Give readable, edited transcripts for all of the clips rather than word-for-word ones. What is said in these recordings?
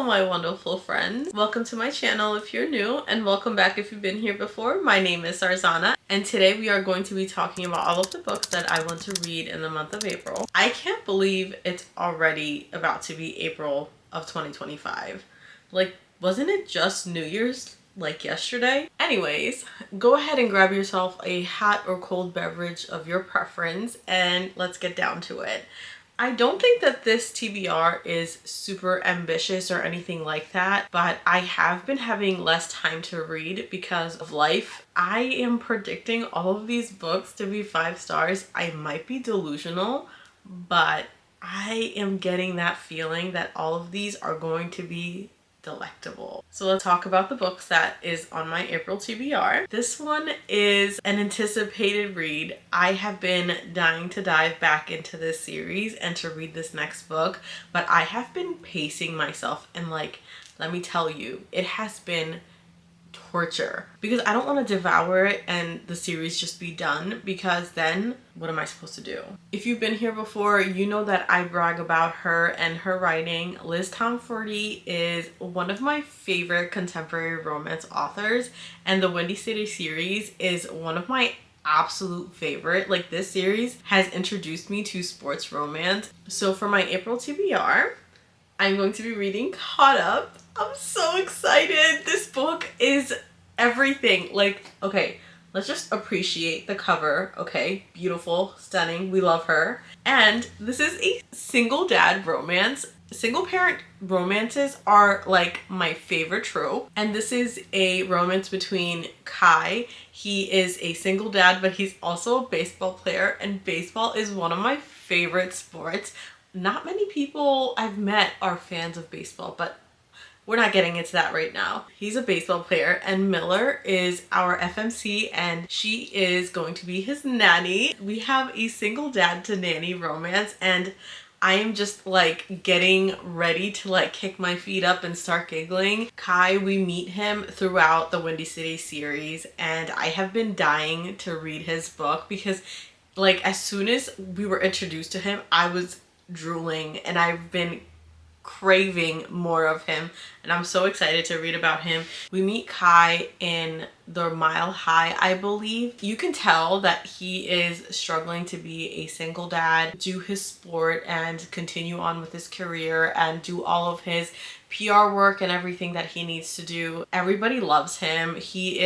my wonderful friends. Welcome to my channel if you're new, and welcome back if you've been here before. My name is Sarzana, and today we are going to be talking about all of the books that I want to read in the month of April. I can't believe it's already about to be April of 2025. Like, wasn't it just New Year's like yesterday? Anyways, go ahead and grab yourself a hot or cold beverage of your preference and let's get down to it. I don't think that this TBR is super ambitious or anything like that, but I have been having less time to read because of life. I am predicting all of these books to be 5 stars. I might be delusional, but I am getting that feeling that all of these are going to be delectable. So let's talk about the books that is on my April TBR. This one is an anticipated read. I have been dying to dive back into this series and to read this next book, but I have been pacing myself, and like, let me tell you, it has been torture because I don't want to devour it and the series just be done, because then what am I supposed to do? If you've been here before, you know that I brag about her and her writing. Liz Tomforty is one of my favorite contemporary romance authors, and the Windy City series is one of my absolute favorite. Like, this series has introduced me to sports romance. So for my April TBR, I'm going to be reading Caught Up. I'm so excited. This book is everything. Like, okay, let's just appreciate the cover. Okay, beautiful, stunning, we love her. And this is a single dad romance. Single parent romances are like my favorite trope. And this is a romance between Kai. He is a single dad, but he's also a baseball player, and baseball is one of my favorite sports. Not many people I've met are fans of baseball, but we're not getting into that right now. He's a baseball player, and Miller is our FMC, and she is going to be his nanny. We have a single dad to nanny romance, and I am just like getting ready to like kick my feet up and start giggling. Kai, we meet him throughout the Windy City series, and I have been dying to read his book because, like, as soon as we were introduced to him, I was drooling, and I've been craving more of him, and I'm so excited to read about him. We meet Kai in the Mile High, I believe. You can tell that he is struggling to be a single dad, do his sport and continue on with his career and do all of his PR work and everything that he needs to do. Everybody loves him. He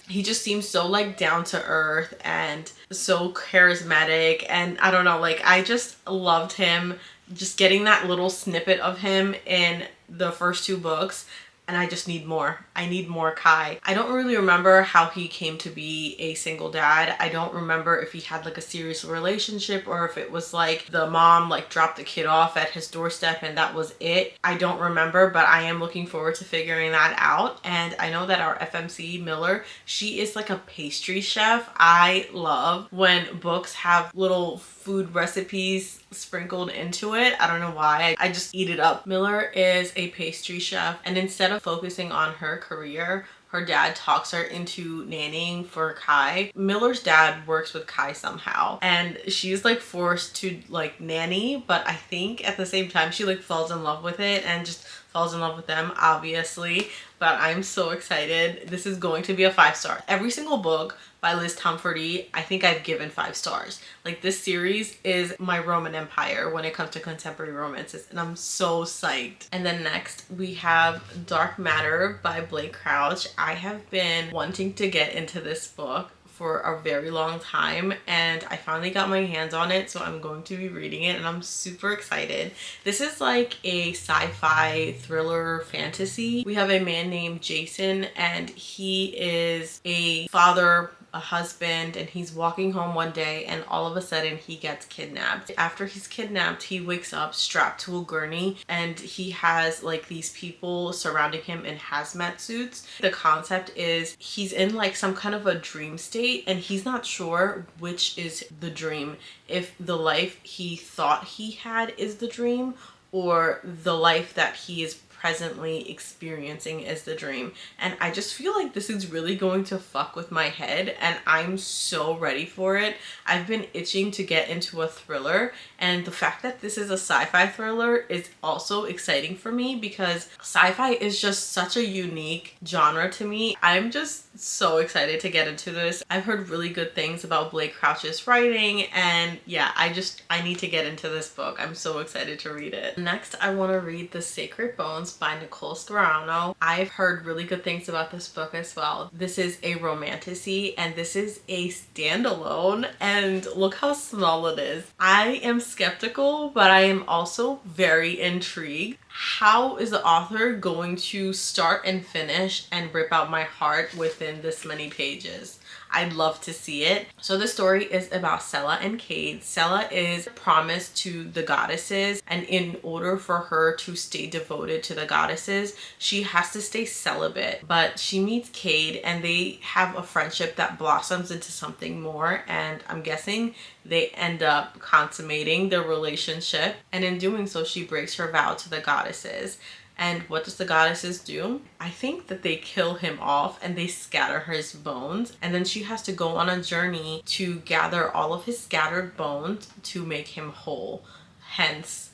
just seems so like down to earth and so charismatic, and I don't know, like, I just loved him. Just getting that little snippet of him in the first 2 books, and I just need more. I need more Kai. I don't really remember how he came to be a single dad. I don't remember if he had like a serious relationship or if it was like the mom like dropped the kid off at his doorstep and that was it. I don't remember, but I am looking forward to figuring that out. And I know that our FMC Miller, she is like a pastry chef. I love when books have little food recipes sprinkled into it. I don't know why. I just eat it up. Miller is a pastry chef, and instead of focusing on her career, her dad talks her into nannying for Kai. Miller's dad works with Kai somehow, and she's like forced to like nanny, but I think at the same time she like falls in love with it and just falls in love with them, obviously. But I'm so excited. This is going to be a 5 star. Every single book by Liz Tomforty, I think I've given 5 stars. Like, this series is my Roman Empire when it comes to contemporary romances, and I'm so psyched. And then next we have Dark Matter by Blake Crouch. I have been wanting to get into this book for a very long time, and I finally got my hands on it, so I'm going to be reading it, and I'm super excited. This is like a sci-fi thriller fantasy. We have a man named Jason, and he is a father, a husband, and he's walking home one day and all of a sudden he gets kidnapped. After he's kidnapped, he wakes up strapped to a gurney, and he has like these people surrounding him in hazmat suits. The concept is he's in like some kind of a dream state, and he's not sure which is the dream, if the life he thought he had is the dream or the life that he is presently experiencing is the dream. And I just feel like this is really going to fuck with my head, and I'm so ready for it. I've been itching to get into a thriller, and the fact that this is a sci-fi thriller is also exciting for me because sci-fi is just such a unique genre to me. I'm just so excited to get into this. I've heard really good things about Blake Crouch's writing, and yeah, I need to get into this book. I'm so excited to read it. Next, I want to read The Sacred Bones by Nicole Scarano. I've heard really good things about this book as well. This is a romantasy, and this is a standalone, and look how small it is. I am skeptical, but I am also very intrigued. How is the author going to start and finish and rip out my heart within this many pages? I'd love to see it. So the story is about Sela and Cade. Sela is promised to the goddesses, and in order for her to stay devoted to the goddesses, she has to stay celibate. But she meets Cade, and they have a friendship that blossoms into something more, and I'm guessing they end up consummating their relationship. And in doing so, she breaks her vow to the goddesses. And what does the goddesses do? I think that they kill him off and they scatter his bones. And then she has to go on a journey to gather all of his scattered bones to make him whole. Hence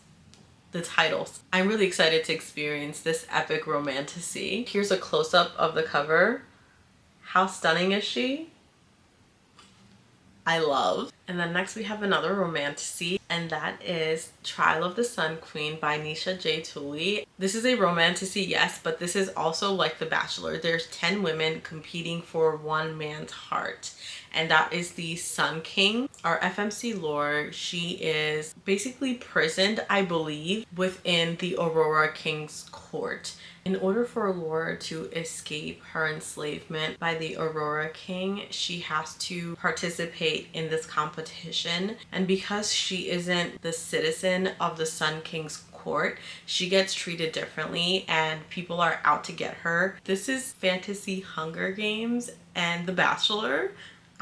the titles. I'm really excited to experience this epic romantasy. Here's a close-up of the cover. How stunning is she? I love. And then next we have another romantasy, and that is Trial of the Sun Queen by Nisha J. Tooley. This is a romantasy, yes, but this is also like The Bachelor. There's 10 women competing for one man's heart, and that is the Sun King. Our FMC lore, she is basically prisoned, I believe, within the Aurora King's court. In order for Laura to escape her enslavement by the Aurora King, she has to participate in this competition. And because she isn't the citizen of the Sun King's court, she gets treated differently and people are out to get her. This is fantasy Hunger Games and The Bachelor.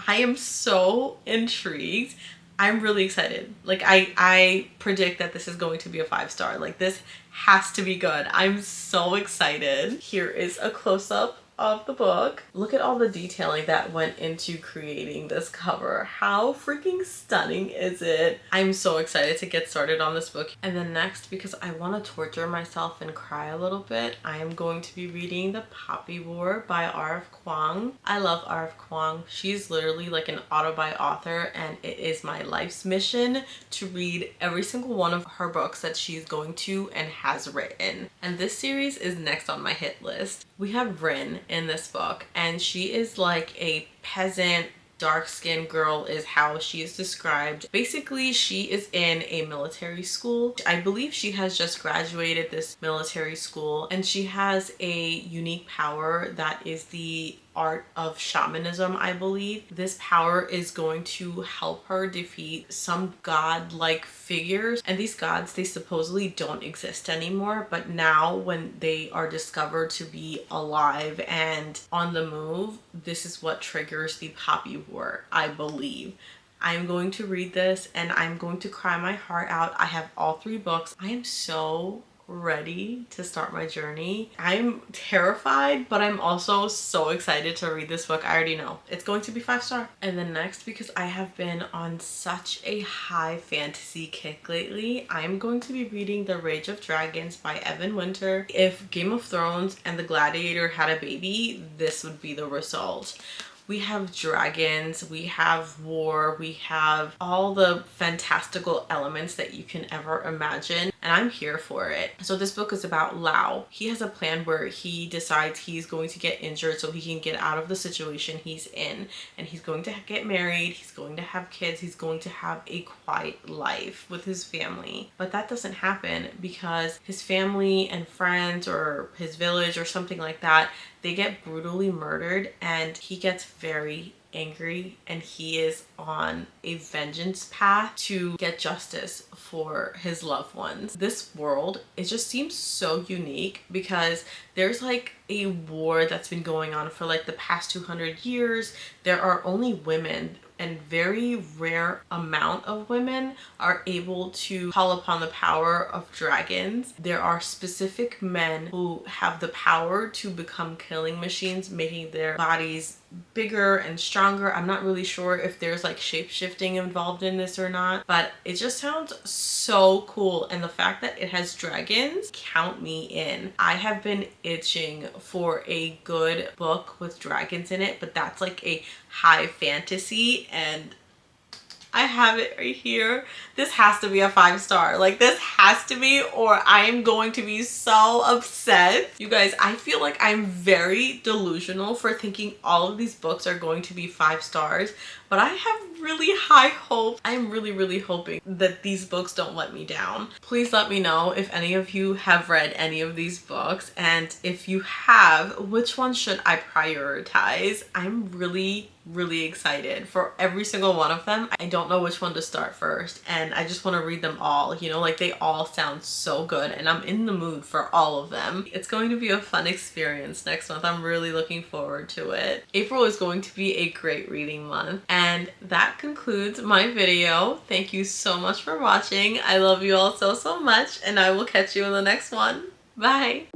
I am so intrigued. I'm really excited. Like I predict that this is going to be a 5-star. Like this has to be good. I'm so excited. Here is a close-up of the book. Look at all the detailing that went into creating this cover. How freaking stunning is it? I'm so excited to get started on this book. And then next, because I want to torture myself and cry a little bit, I am going to be reading The Poppy War by R.F. Kuang. I love R.F. Kuang. She's literally like an autobi author, and it is my life's mission to read every single one of her books that she's going to and has written. And this series is next on my hit list. We have Rin in this book, and she is like a peasant dark-skinned girl is how she is described. Basically, she is in a military school. I believe she has just graduated this military school, and she has a unique power that is the art of shamanism, I believe. This power is going to help her defeat some god-like figures, and these gods, they supposedly don't exist anymore, but now when they are discovered to be alive and on the move, this is what triggers the Poppy War, I believe. I'm going to read this and I'm going to cry my heart out. I have all 3 books. I am so ready to start my journey. I'm terrified, but I'm also so excited to read this book. I already know it's going to be 5-star. And then next, because I have been on such a high fantasy kick lately, I'm going to be reading The Rage of Dragons by Evan Winter. If Game of Thrones and The Gladiator had a baby, this would be the result. We have dragons, we have war, we have all the fantastical elements that you can ever imagine, and I'm here for it. So this book is about Lau. He has a plan where he decides he's going to get injured so he can get out of the situation he's in, and he's going to get married, he's going to have kids, he's going to have a quiet life with his family. But that doesn't happen because his family and friends or his village or something like that, they get brutally murdered, and he gets very angry and he is on a vengeance path to get justice for his loved ones. This world, it just seems so unique because there's like a war that's been going on for like the past 200 years. There are only women and very rare amount of women are able to call upon the power of dragons. There are specific men who have the power to become killing machines, making their bodies bigger and stronger. I'm not really sure if there's like shape-shifting involved in this or not, but it just sounds so cool. And the fact that it has dragons, count me in. I have been itching for a good book with dragons in it, but that's like a high fantasy, and I have it right here. This has to be a 5-star. Like, this has to be, or I am going to be so upset. You guys, I feel like I'm very delusional for thinking all of these books are going to be 5 stars, but I have really high hope. I'm really hoping that these books don't let me down. Please let me know if any of you have read any of these books, and if you have, which one should I prioritize? I'm really excited for every single one of them. I don't know which one to start first, and I just want to read them all, you know, like they all sound so good and I'm in the mood for all of them. It's going to be a fun experience next month. I'm really looking forward to it. April is going to be a great reading month, and that concludes my video. Thank you so much for watching. I love you all so much, and I will catch you in the next one. Bye.